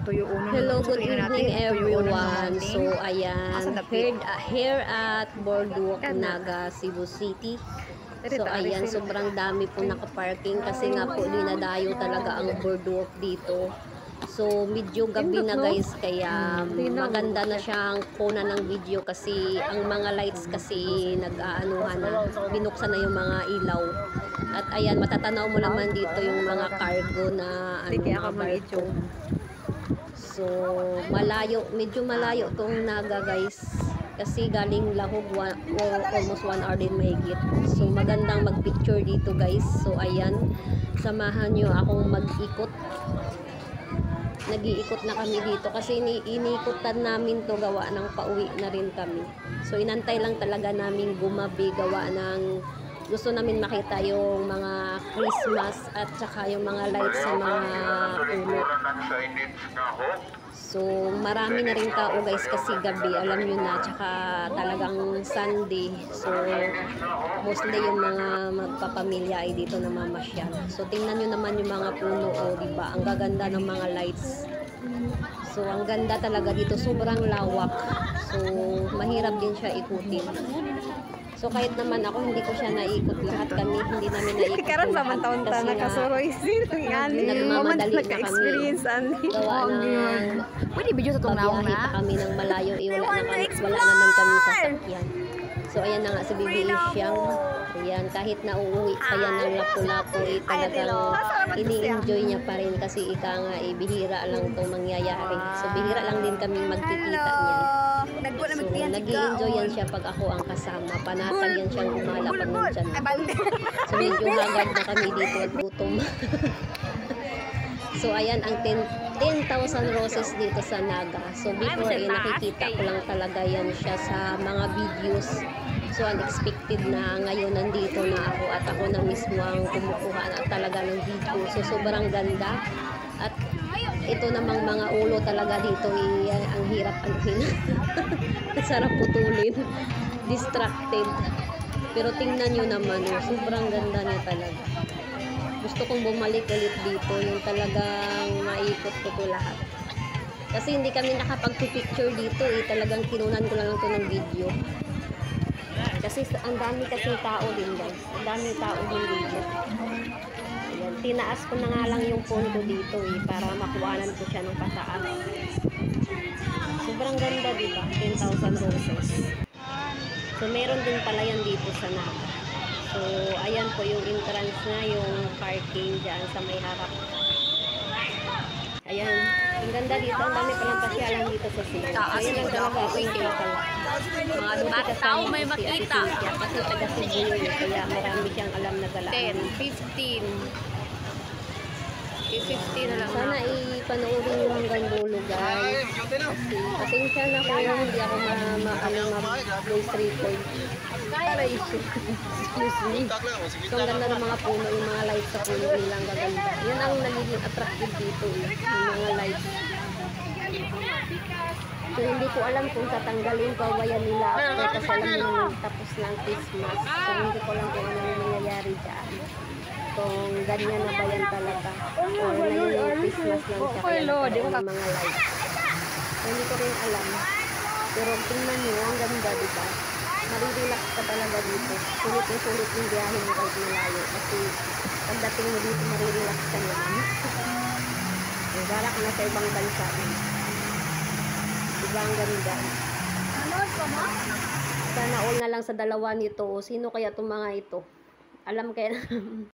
tuyo uno. Hello, good Tingnan natin, evening tuyo uno ng everyone. mountain. So, ayan, here at Boardwalk, Naga, Cebu City. So, ayan, sobrang dami po nakaparking kasi nga po dinadayo talaga ang boardwalk dito. So, medyo gabi na guys, kaya maganda na siyang kunan ng video kasi ang mga lights kasi nag-aanuhan na, binuksan na yung mga ilaw. At ayan, matatanaw mo naman dito yung mga cargo na mga barko. So, malayo, medyo malayo tong Naga guys. Kasi galing Lahog, almost 1 hour din mahigit. So, magandang mag-picture dito guys. So, ayan, samahan nyo akong mag-ikot. Nag-iikot na kami dito kasi iniikutan namin to gawa ng pauwi na rin kami. So, inantay lang talaga namin gumabi gawa ng gusto namin makita yung mga Christmas at saka yung mga lights sa mga puno. So, marami na rin tao guys kasi gabi, alam nyo na, tsaka talagang Sunday. So, mostly yung mga magpapamilya ay dito namamasyal. So, tingnan nyo naman yung mga puno, o diba? Ang gaganda ng mga lights. So, ang ganda talaga dito, sobrang lawak. So, mahirap din siya ikutin. So, kahit naman ako, hindi ko siya naikot lahat kami. Hindi namin naikot Karon sa taon ta nakasuroy nagmamadali na kami. Gawa ng pwede video sa itong naong babiyahe pa kami ng malayo. Wala naman kami sasakyan. So, ayan na nga si Bibi Isyang. Ayan, kahit na uuwi pa yan ng lapu-lapu, talagang ini-enjoy niya pa rin kasi ika nga, bihira lang itong mangyayari. So, bihira lang din kami magkikita niyan. So, nag-i-enjoy yan siya pag ako ang kasama. Panatag yan siyang gumala pag nandyan. So, medyo hagad na kami dito at gutom. So, ayan ang 10,000 roses dito sa Naga. So, before, nakikita ko lang talaga yan siya sa mga videos. So, unexpected na ngayon nandito na ako at ako na mismo ang kumukuha na talaga ng video. So, sobrang ganda. At ito namang mga ulo talaga dito, ang hirap anuhin. Sarap putulin. Distracted. Pero tingnan nyo naman, sobrang ganda niya talaga. Gusto kong bumalik ulit dito, yung talagang maikot ko to lahat. Kasi hindi kami nakapag-picture dito, talagang kinunan ko lang ito ng video. Kasi ang dami kasing tao din guys. Ang daming tao din dito. Ayan, tinaas ko na nga lang yung phone ko dito para makuhanan ko siya ng pataas. Sobrang ganda diba? 10,000 roses. So meron din pala yan dito sa Naga. So ayan po yung entrance na, yung parking dyan sa may harap. Ayan, ang ganda dito. Ang dami palang pasyalan dito sa Cebu. Ayan lang talaga aking kinakala. Mga tao may makita. Kasi taga Cebu yun, kaya marami siyang alam na galaan. 10, 15. 15 na lang. Sana ipanoorin nyo hanggang dulo guys. Kasi pasensya na ko yung hindi ako mag-voice record. Excuse me. So ang ganda ng mga puno, yung mga lights sa puno nila ang gaganda. Yan ang nagiging attractive dito yung mga lights. So hindi ko alam kung tatanggalin pa ba yan nila after kasi alam nyo tapos na ang Christmas. So hindi ko alam kung ano yung nangyayari dyan. Kung ganyan na ba yan talaga or ngayon yung Christmas lang siya kaya ng mga lights. So, hindi ko rin alam, pero tingnan nyo ang ganda diba, marirelax ka talaga dito, sulit yung biyahe mo kahit malayo kasi pagdating mo dito marirelax ka naman. Wala ka na sa ibang bansa diba ang ganda. Sana all na lang sa dalawa nito. Sino kaya itong mga ito? Alam kaya